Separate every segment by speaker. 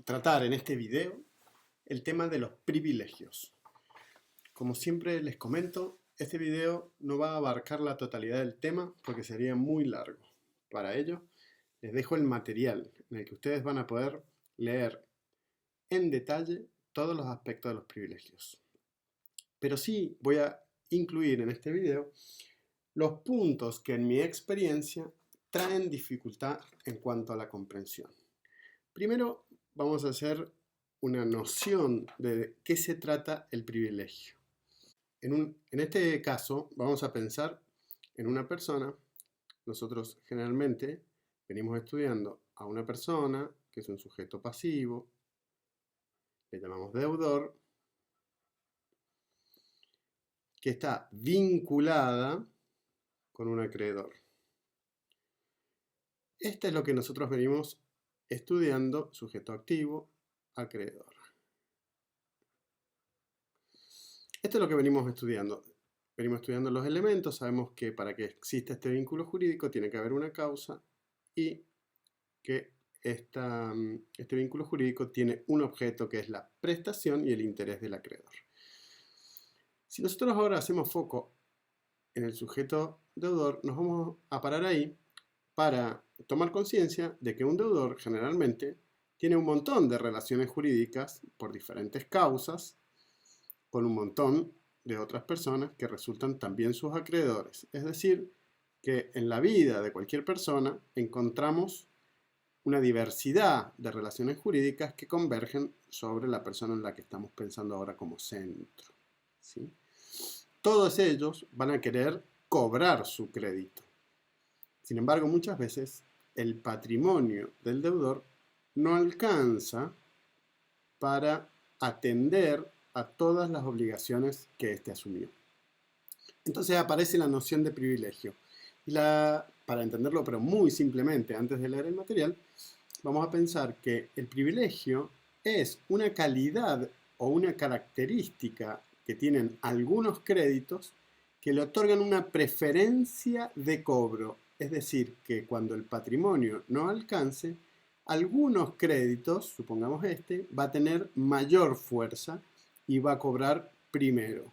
Speaker 1: tratar en este video el tema de los privilegios. Como siempre les comento, este video no va a abarcar la totalidad del tema porque sería muy largo. Para ello, les dejo el material en el que ustedes van a poder leer en detalle todos los aspectos de los privilegios. Pero sí voy a incluir en este video los puntos que en mi experiencia traen dificultad en cuanto a la comprensión. Primero vamos a hacer una noción de qué se trata el privilegio. En este caso vamos a pensar en una persona. Nosotros generalmente venimos estudiando a una persona que es un sujeto pasivo, le llamamos deudor, que está vinculada con un acreedor. Este es lo que nosotros venimos estudiando, sujeto activo, acreedor. Esto es lo que venimos estudiando. Venimos estudiando los elementos, sabemos que para que exista este vínculo jurídico tiene que haber una causa y que este vínculo jurídico tiene un objeto que es la prestación y el interés del acreedor. Si nosotros ahora hacemos foco en el sujeto deudor, nos vamos a parar ahí para tomar conciencia de que un deudor generalmente tiene un montón de relaciones jurídicas por diferentes causas con un montón de otras personas que resultan también sus acreedores. Es decir, que en la vida de cualquier persona encontramos una diversidad de relaciones jurídicas que convergen sobre la persona en la que estamos pensando ahora como centro, ¿sí? Todos ellos van a querer cobrar su crédito. Sin embargo, muchas veces el patrimonio del deudor no alcanza para atender a todas las obligaciones que éste asumió. Entonces aparece la noción de privilegio. Y para entenderlo, pero muy simplemente, antes de leer el material, vamos a pensar que el privilegio es una calidad o una característica que tienen algunos créditos que le otorgan una preferencia de cobro. Es decir, que cuando el patrimonio no alcance, algunos créditos, supongamos este, va a tener mayor fuerza y va a cobrar primero.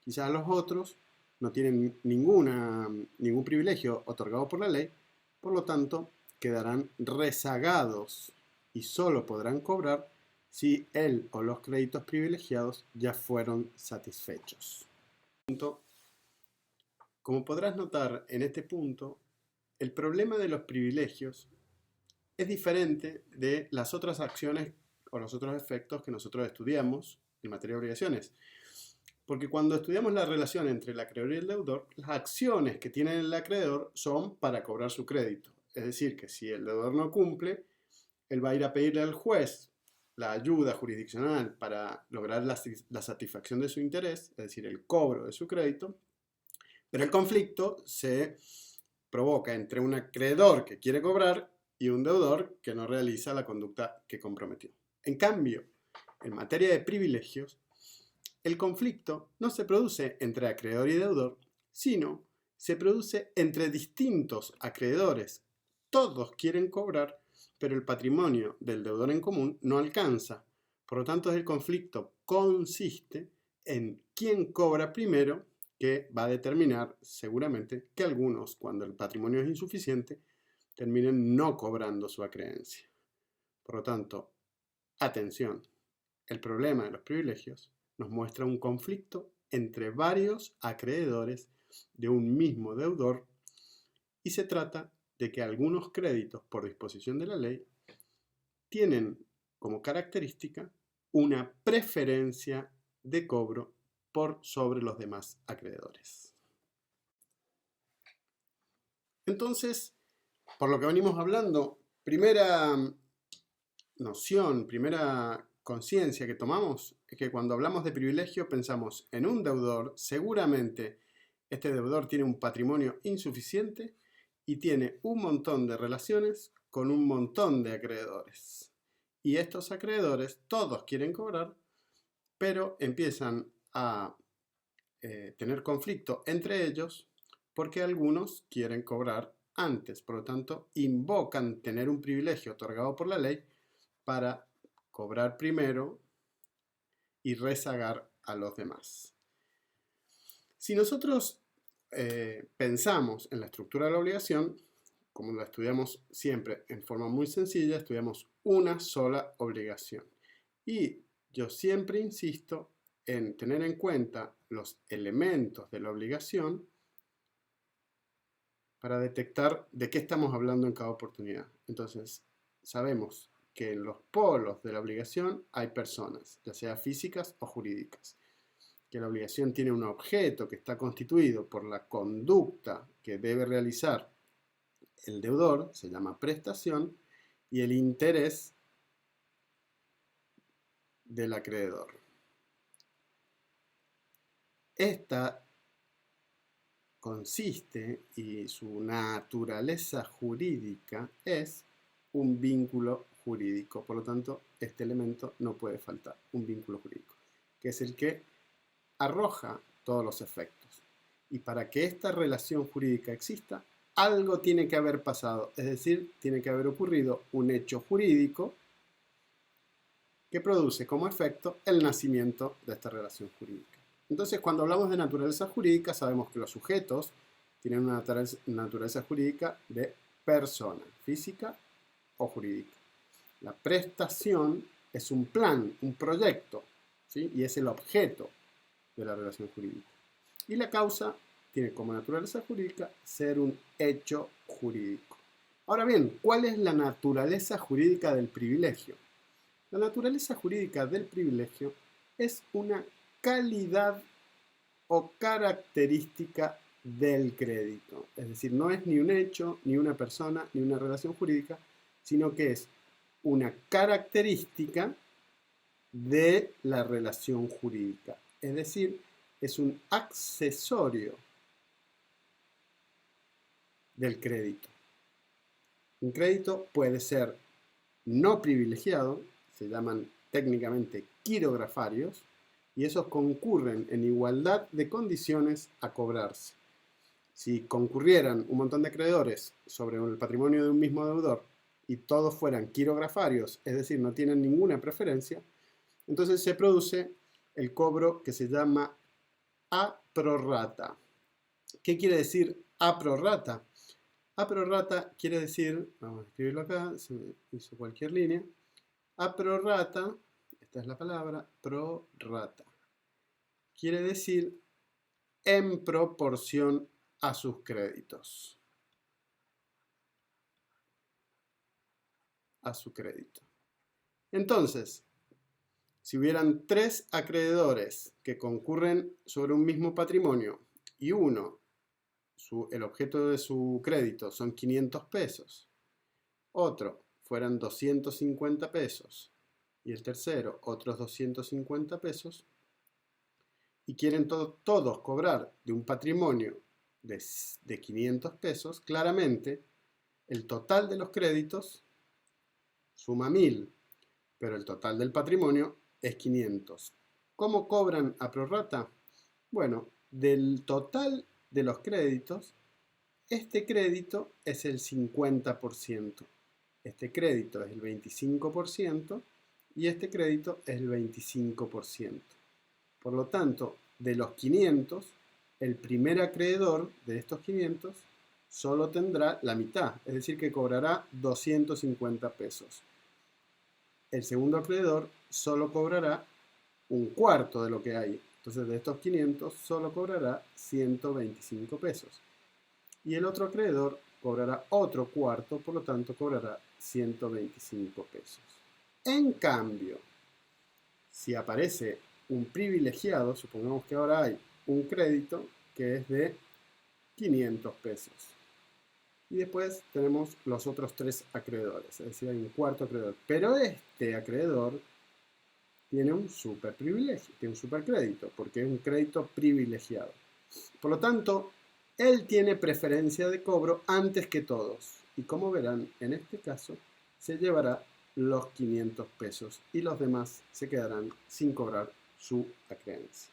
Speaker 1: Quizás los otros no tienen ningún privilegio otorgado por la ley, por lo tanto quedarán rezagados y solo podrán cobrar si él o los créditos privilegiados ya fueron satisfechos. Como podrás notar en este punto, el problema de los privilegios es diferente de las otras acciones o los otros efectos que nosotros estudiamos en materia de obligaciones. Porque cuando estudiamos la relación entre el acreedor y el deudor, las acciones que tiene el acreedor son para cobrar su crédito. Es decir, que si el deudor no cumple, él va a ir a pedirle al juez la ayuda jurisdiccional para lograr la satisfacción de su interés, es decir, el cobro de su crédito, pero el conflicto se provoca entre un acreedor que quiere cobrar y un deudor que no realiza la conducta que comprometió. En cambio, en materia de privilegios, el conflicto no se produce entre acreedor y deudor, sino se produce entre distintos acreedores. Todos quieren cobrar, pero el patrimonio del deudor en común no alcanza. Por lo tanto, el conflicto consiste en quién cobra primero, que va a determinar seguramente que algunos, cuando el patrimonio es insuficiente, terminen no cobrando su acreencia. Por lo tanto, atención, el problema de los privilegios nos muestra un conflicto entre varios acreedores de un mismo deudor y se trata de que algunos créditos por disposición de la ley tienen como característica una preferencia de cobro por sobre los demás acreedores. Entonces, por lo que venimos hablando, primera noción, primera conciencia que tomamos es que cuando hablamos de privilegio pensamos en un deudor. Seguramente este deudor tiene un patrimonio insuficiente y tiene un montón de relaciones con un montón de acreedores. Y estos acreedores todos quieren cobrar, pero empiezan a tener conflicto entre ellos porque algunos quieren cobrar antes. Por lo tanto, invocan tener un privilegio otorgado por la ley para cobrar primero y rezagar a los demás. Si nosotros pensamos en la estructura de la obligación, como la estudiamos siempre en forma muy sencilla, estudiamos una sola obligación. Y yo siempre insisto en tener en cuenta los elementos de la obligación para detectar de qué estamos hablando en cada oportunidad. Entonces, sabemos que en los polos de la obligación hay personas, ya sea físicas o jurídicas. Que la obligación tiene un objeto que está constituido por la conducta que debe realizar el deudor, se llama prestación, y el interés del acreedor. Esta consiste y su naturaleza jurídica es un vínculo jurídico. Por lo tanto, este elemento no puede faltar, un vínculo jurídico, que es el que arroja todos los efectos. Y para que esta relación jurídica exista, algo tiene que haber pasado, es decir, tiene que haber ocurrido un hecho jurídico que produce como efecto el nacimiento de esta relación jurídica. Entonces, cuando hablamos de naturaleza jurídica, sabemos que los sujetos tienen una naturaleza jurídica de persona, física o jurídica. La prestación es un plan, un proyecto, ¿sí? Y es el objeto de la relación jurídica. Y la causa tiene como naturaleza jurídica ser un hecho jurídico. Ahora bien, ¿cuál es la naturaleza jurídica del privilegio? La naturaleza jurídica del privilegio es una calidad o característica del crédito. Es decir, no es ni un hecho, ni una persona, ni una relación jurídica, sino que es una característica de la relación jurídica. Es decir, es un accesorio del crédito. Un crédito puede ser no privilegiado, se llaman técnicamente quirografarios, y esos concurren en igualdad de condiciones a cobrarse. Si concurrieran un montón de acreedores sobre el patrimonio de un mismo deudor y todos fueran quirografarios, es decir, no tienen ninguna preferencia, entonces se produce el cobro que se llama a prorrata. ¿Qué quiere decir a prorrata? A prorrata quiere decir, vamos a escribirlo acá, se me hizo cualquier línea, a prorrata, esta es la palabra, prorrata. Quiere decir en proporción a sus créditos. A su crédito. Entonces, si hubieran 3 acreedores que concurren sobre un mismo patrimonio y uno, el objeto de su crédito son 500 pesos, otro fueran 250 pesos y el tercero otros 250 pesos, y quieren todos cobrar de un patrimonio de 500 pesos, claramente el total de los créditos suma 1000, pero el total del patrimonio es 500. ¿Cómo cobran a prorrata? Bueno, del total de los créditos, este crédito es el 50%, este crédito es el 25% y este crédito es el 25%. Por lo tanto, de los 500, el primer acreedor de estos 500 solo tendrá la mitad, es decir, que cobrará 250 pesos. El segundo acreedor solo cobrará un cuarto de lo que hay. Entonces, de estos 500 solo cobrará 125 pesos. Y el otro acreedor cobrará otro cuarto, por lo tanto cobrará 125 pesos. En cambio, si aparece un privilegiado, supongamos que ahora hay un crédito que es de 500 pesos. Y después tenemos los otros 3 acreedores, es decir, hay un cuarto acreedor. Pero este acreedor tiene un super privilegio, tiene un super crédito, porque es un crédito privilegiado. Por lo tanto, él tiene preferencia de cobro antes que todos. Y como verán, en este caso, se llevará los 500 pesos y los demás se quedarán sin cobrar su acreencia.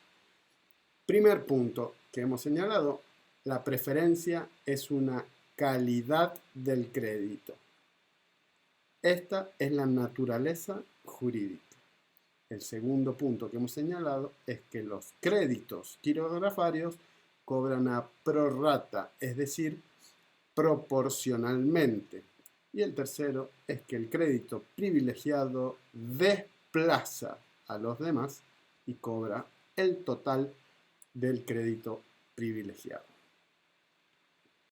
Speaker 1: Primer punto que hemos señalado, la preferencia es una calidad del crédito. Esta es la naturaleza jurídica. El segundo punto que hemos señalado es que los créditos quirografarios cobran a prorrata, es decir, proporcionalmente. Y el tercero es que el crédito privilegiado desplaza a los demás y cobra el total del crédito privilegiado.